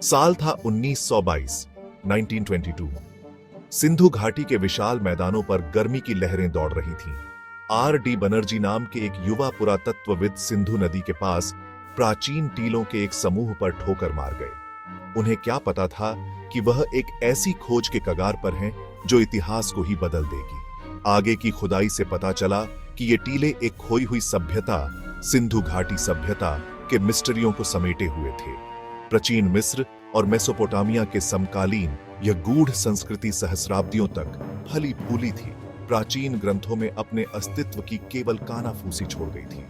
साल था 1922, 1922। सिंधु घाटी के विशाल मैदानों पर गर्मी की लहरें दौड़ रही थीं। R.D. बनर्जी नाम के एक युवा पुरातत्वविद सिंधु नदी के पास प्राचीन टीलों के एक समूह पर ठोकर मार गए। उन्हें क्या पता था कि वह एक ऐसी खोज के कगार पर हैं जो इतिहास को ही बदल देगी। आगे की खुदाई से पता चला कि ये टीले एक खोई हुई सभ्यता, सिंधु घाटी सभ्यता के मिस्टरियों को समेटे हुए थे। प्राचीन मिस्र और मेसोपोटामिया के समकालीन यह गूढ़ संस्कृति सहस्राब्दियों तक फली फूली थी। प्राचीन ग्रंथों में अपने अस्तित्व की केवल कानाफूसी छोड़ गई थी।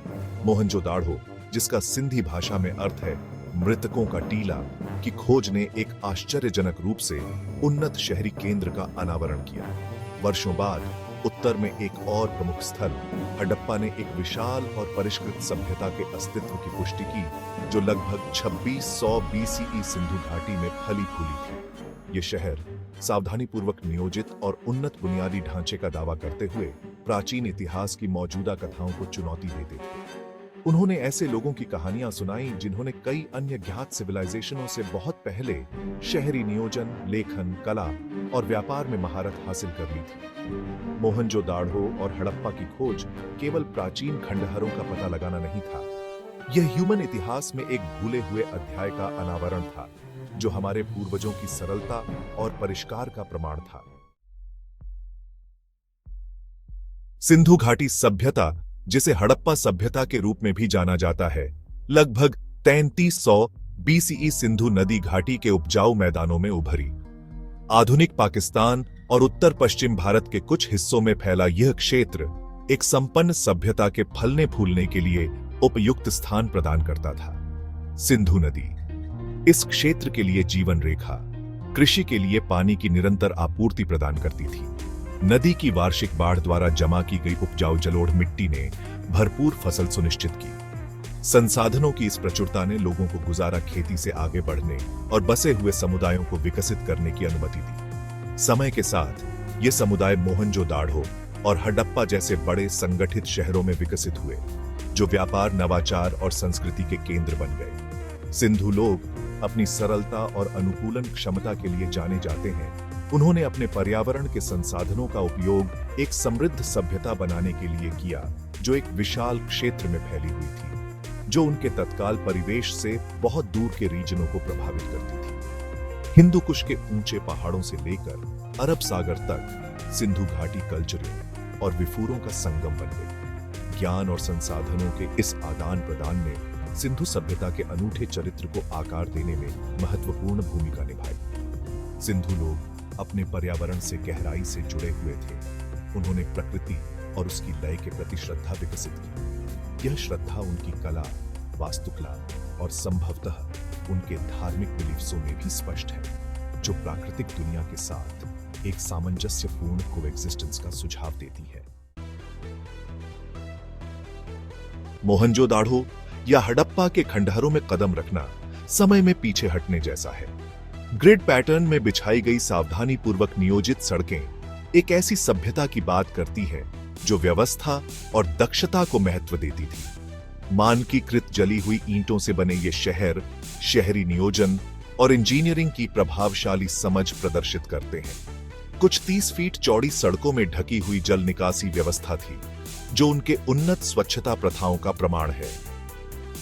मोहनजोदाड़ो, जिसका सिंधी भाषा में अर्थ है मृतकों का टीला, की खोज ने एक आश्चर्यजनक रूप से उन्नत शहरी केंद्र का अनावरण किया। वर्षों बाद उत्तर में एक और प्रमुख स्थल हडप्पा ने एक विशाल और परिष्कृत सभ्यता के अस्तित्व की पुष्टि की, जो लगभग 2600 BCE सिंधु घाटी में फली फूली थी। ये शहर सावधानीपूर्वक नियोजित और उन्नत बुनियादी ढांचे का दावा करते हुए प्राचीन इतिहास की मौजूदा कथाओं को चुनौती देते थे। उन्होंने ऐसे लोगों की कहानियां सुनाई जिन्होंने कई अन्य ज्ञात सिविलाइजेशनों से बहुत पहले शहरी नियोजन, लेखन, कला और व्यापार में महारत हासिल कर ली थी। मोहनजोदाड़ो और हड़प्पा की खोज केवल प्राचीन खंडहरों का पता लगाना नहीं था, यह ह्यूमन इतिहास में एक भूले हुए अध्याय का अनावरण था, जो हमारे पूर्वजों की सरलता और परिष्कार का प्रमाण था। सिंधु घाटी सभ्यता, जिसे हड़प्पा सभ्यता के रूप में भी जाना जाता है, लगभग 3300 BCE सिंधु नदी घाटी के उपजाऊ मैदानों में उभरी। आधुनिक पाकिस्तान और उत्तर पश्चिम भारत के कुछ हिस्सों में फैला यह क्षेत्र एक संपन्न सभ्यता के फलने फूलने के लिए उपयुक्त स्थान प्रदान करता था। सिंधु नदी इस क्षेत्र के लिए जीवन रेखा, कृषि के लिए पानी की निरंतर आपूर्ति प्रदान करती थी। नदी की वार्षिक बाढ़ द्वारा जमा की गई उपजाऊ जलोढ़ मिट्टी ने भरपूर फसल सुनिश्चित की। संसाधनों की इस प्रचुरता ने लोगों को गुजारा खेती से आगे बढ़ने और बसे हुए समुदायों को विकसित करने की अनुमति दी। समय के साथ ये समुदाय मोहनजोदाड़ो और हडप्पा जैसे बड़े संगठित शहरों में विकसित हुए, जो व्यापार, नवाचार और संस्कृति के केंद्र बन गए। सिंधु लोग अपनी सरलता और अनुकूलन क्षमता के लिए जाने जाते हैं। उन्होंने अपने पर्यावरण के संसाधनों का उपयोग एक समृद्ध सभ्यता बनाने के लिए किया, जो एक विशाल क्षेत्र में फैली हुई थी, जो उनके तत्काल परिवेश से बहुत दूर के रीजनों को प्रभावित करती थी। हिंदू कुश के ऊंचे पहाड़ों से लेकर अरब सागर तक सिंधु घाटी कल्चरल और विफूरों का संगम बन गई। ज्ञान और संसाधनों के इस आदान प्रदान ने सिंधु सभ्यता के अनूठे चरित्र को आकार देने में महत्वपूर्ण भूमिका निभाई। सिंधु लोग अपने पर्यावरण से गहराई से जुड़े हुए थे। उन्होंने प्रकृति और उसकी लय के प्रति श्रद्धा विकसित की। यह श्रद्धा उनकी कला, वास्तुकला और संभवतः उनके धार्मिक बिलीफ्सों में भी स्पष्ट है, जो प्राकृतिक दुनिया के साथ एक सामंजस्यपूर्ण कोएग्जिस्टेंस का सुझाव देती है। मोहनजोदाड़ो या हडप्पा के खंडहरों में कदम रखना समय में पीछे हटने जैसा है। ग्रिड पैटर्न में बिछाई गई सावधानीपूर्वक नियोजित सड़कें एक ऐसी सभ्यता की बात करती है जो व्यवस्था और दक्षता को महत्व देती थी। मानकीकृत जली हुई ईंटों से बने ये शहर शहरी नियोजन और इंजीनियरिंग की प्रभावशाली समझ प्रदर्शित करते हैं। कुछ 30 फीट चौड़ी सड़कों में ढकी हुई जल निकासी व्यवस्था थी, जो उनके उन्नत स्वच्छता प्रथाओं का प्रमाण है।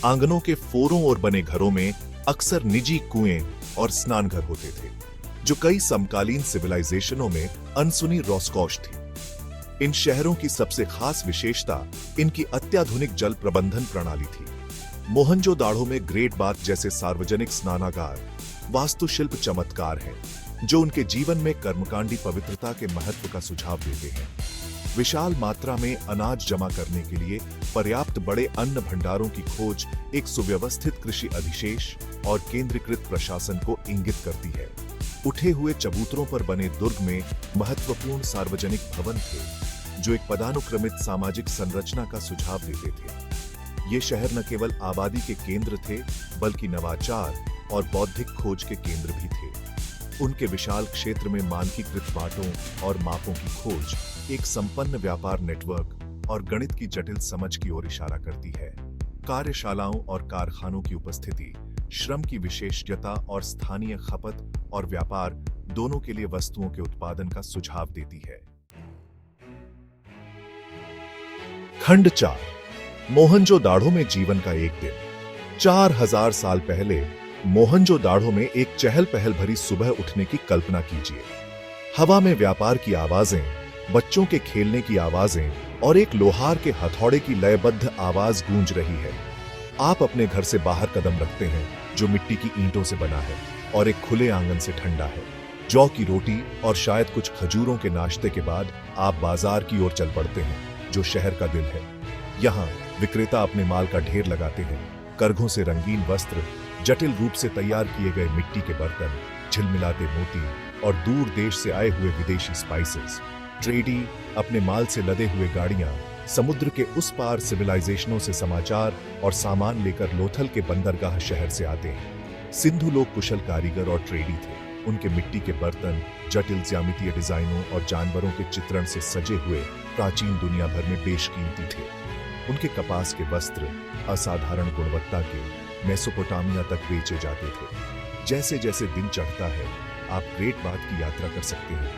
आंगनों के फोरों और बने घरों में अक्सर निजी कुएं और स्नानघर होते थे, जो कई समकालीन सिविलाइजेशनों में अनसुनी रौसकौश थी। इन शहरों की सबसे खास विशेषता इनकी अत्याधुनिक जल प्रबंधन प्रणाली थी। मोहनजोदाड़ो में ग्रेट बाथ जैसे सार्वजनिक स्नानागार वास्तुशिल्प चमत्कार हैं, जो उनके जीवन में कर्मकांडी पवित्रता के महत्व का सुझाव देते हैं। विशाल मात्रा में अनाज जमा करने के लिए पर्याप्त बड़े अन्न भंडारों की खोज एक सुव्यवस्थित कृषि अधिशेष और केंद्रीकृत प्रशासन को इंगित करती है। उठे हुए चबूतरों पर बने दुर्ग में महत्वपूर्ण सार्वजनिक भवन थे, जो एक पदानुक्रमित सामाजिक संरचना का सुझाव देते थे। ये शहर न केवल आबादी के केंद्र थे, बल्कि नवाचार और बौद्धिक खोज के केंद्र भी थे। उनके विशाल क्षेत्र में मानकीकृत बाटों और मापों की खोज एक संपन्न व्यापार नेटवर्क और गणित की जटिल समझ की ओर इशारा करती है। कार्यशालाओं और कारखानों की उपस्थिति श्रम की विशेषज्ञता और स्थानीय खपत और व्यापार दोनों के लिए वस्तुओं के उत्पादन का सुझाव देती है। खंड 4 मोहनजोदाड़ो में जीवन का एक दिन। 4000 साल पहले मोहनजोदाड़ो में एक चहल पहल भरी सुबह उठने की कल्पना कीजिए। हवा में व्यापार की आवाजें, बच्चों के खेलने की आवाजें और एक लोहार के हथौड़े की लयबद्ध आवाज गूंज रही है। आप अपने घर से बाहर कदम रखते हैं जो मिट्टी की ईंटों से बना है और एक खुले आंगन से ठंडा है। जौ की रोटी और शायद कुछ खजूरों के नाश्ते के बाद आप बाजार की ओर चल पड़ते हैं जो शहर का दिल है। यहाँ विक्रेता अपने माल का ढेर लगाते हैं। करघों से रंगीन वस्त्र, जटिल रूप से तैयार किए गए मिट्टी के बर्तन, झिलमिलाते मोती और दूर देश से आए हुए विदेशी स्पाइसेस। ट्रेडी अपने माल से लदे हुए गाड़ियां समुद्र के उस पार सिविलाइजेशनों से समाचार और सामान लेकर लोथल के बंदरगाह शहर से आते हैं। सिंधु लोग कुशल कारीगर और ट्रेडी थे। उनके मिट्टी के बर्तन जटिल ज्यामितीय डिजाइनों और जानवरों के चित्रण से सजे हुए प्राचीन दुनिया भर में बेशकीमती थे। उनके कपास के वस्त्र असाधारण गुणवत्ता के मेसोपोटामिया तक बेचे जाते थे। जैसे जैसे दिन चढ़ता है आप ग्रेट बाथ की यात्रा कर सकते हैं,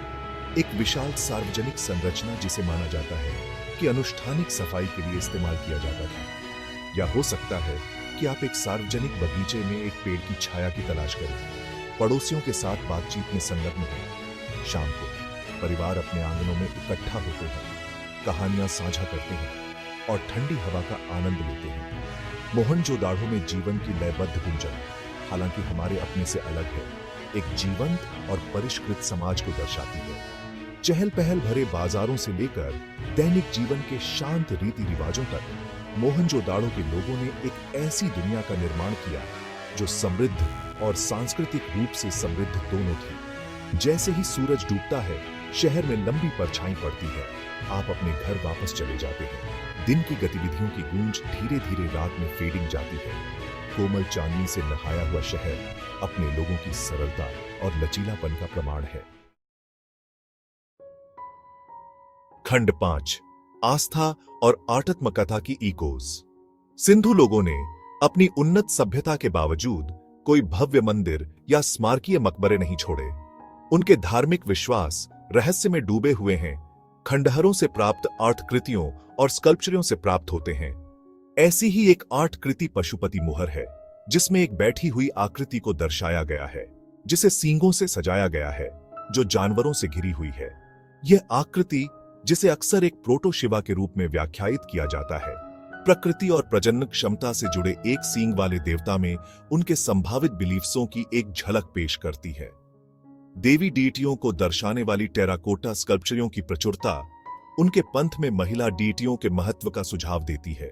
एक विशाल सार्वजनिक संरचना जिसे माना जाता है कि अनुष्ठानिक सफाई के लिए इस्तेमाल किया जाता था। या हो सकता है कि आप एक सार्वजनिक बगीचे में एक पेड़ की छाया की तलाश करें, पड़ोसियों के साथ बातचीत में संलग्न हो। शाम को परिवार अपने आंगनों में इकट्ठा होते हैं, कहानियां साझा करते हैं और ठंडी हवा का आनंद लेते हैं। मोहनजोदाड़ो में जीवन की लयबद्ध गुंजन, हालांकि हमारे अपने से अलग है, एक जीवंत और परिष्कृत समाज को दर्शाती है। चहल पहल भरे बाजारों से लेकर दैनिक जीवन के शांत रीति रिवाजों तक मोहनजोदाड़ो के लोगों ने एक ऐसी दुनिया का निर्माण किया जो समृद्ध और सांस्कृतिक रूप से समृद्ध दोनों थी। जैसे ही सूरज डूबता है शहर में लंबी परछाई पड़ती है। आप अपने घर वापस चले जाते हैं। दिन की गतिविधियों की गूंज धीरे धीरे रात में फेडिंग जाती है। कोमल चांदनी से नहाया हुआ शहर अपने लोगों की सरलता और लचीलापन का प्रमाण है। खंड 5 आस्था और आध्यात्मिकता की इकोज। सिंधु लोगों ने अपनी उन्नत सभ्यता के बावजूद कोई भव्य मंदिर या स्मारकीय मकबरे नहीं छोड़े। उनके धार्मिक विश्वास रहस्य में डूबे हुए हैं, खंडहरों से प्राप्त आर्टकृतियों और स्कल्पचरों से प्राप्त होते हैं। ऐसी ही एक आर्टकृति पशुपति मुहर है जिसमें एक बैठी हुई आकृति को दर्शाया गया है जिसे सींगों से सजाया गया है जो जानवरों से घिरी हुई है। यह आकृति, जिसे अक्सर एक प्रोटो शिवा के रूप में व्याख्यायित किया जाता है, प्रकृति और प्रजनन क्षमता से जुड़े एक सींग वाले देवता में उनके संभावित बिलीफ्सों की एक झलक पेश करती है। देवी डीटियों को दर्शाने वाली टेराकोटा स्कल्पचरों की प्रचुरता उनके पंथ में महिला डीटियों के महत्व का सुझाव देती है।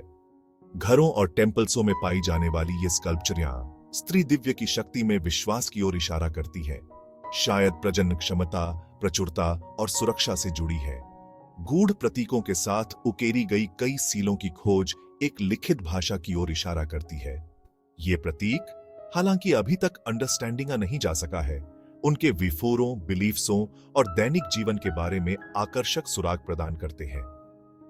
घरों और टेम्पल्सों में पाई जाने वाली ये स्कल्पचरियां स्त्री दिव्य की शक्ति में विश्वास की ओर इशारा करती है। शायद प्रजनन क्षमता, प्रचुरता और सुरक्षा से जुड़ी है। गूढ़ प्रतीकों के साथ उकेरी गई कई सीलों की खोज एक लिखित भाषा की ओर इशारा करती है। ये प्रतीक, हालांकि अभी तक अंडरस्टैंडिंगा नहीं जा सका है, उनके विफोरों, बिलीफ्सों और दैनिक जीवन के बारे में आकर्षक सुराग प्रदान करते हैं।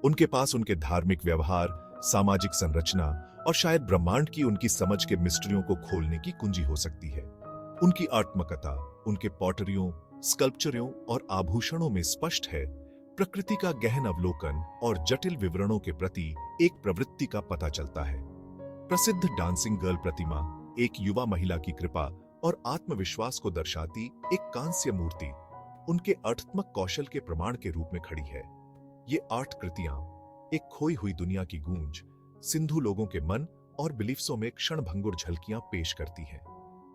उनके पास उनके धार्मिक व्यवहार, सामाजिक संरचना और शायद ब्रह्मांड की उनकी समझ के मिस्ट्रियों को खोलने की कुंजी हो सकती है। उनकी आत्मकथा उनके पॉटरियों, स्कल्पचरों और आभूषणों में स्पष्ट है। प्रकृति का गहन अवलोकन और जटिल विवरणों के प्रति एक प्रवृत्ति का पता चलता है। प्रसिद्ध डांसिंग गर्ल प्रतिमा एक युवा महिला की कृपा और आत्मविश्वास को दर्शाती एक कांस्य मूर्ति उनके अर्थात्मक कौशल के प्रमाण के रूप में खड़ी है। ये आर्ट कृतियां एक खोई हुई दुनिया की गूंज, सिंधु लोगों के मन और बिलीफ्सों में क्षणभंगुर झलकियां पेश करती हैं।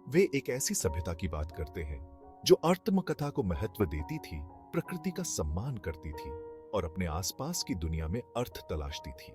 वे एक ऐसी सभ्यता की बात करते हैं जो आत्मकथा को महत्व देती थी, प्रकृति का सम्मान करती थी और अपने आसपास की दुनिया में अर्थ तलाशती थी।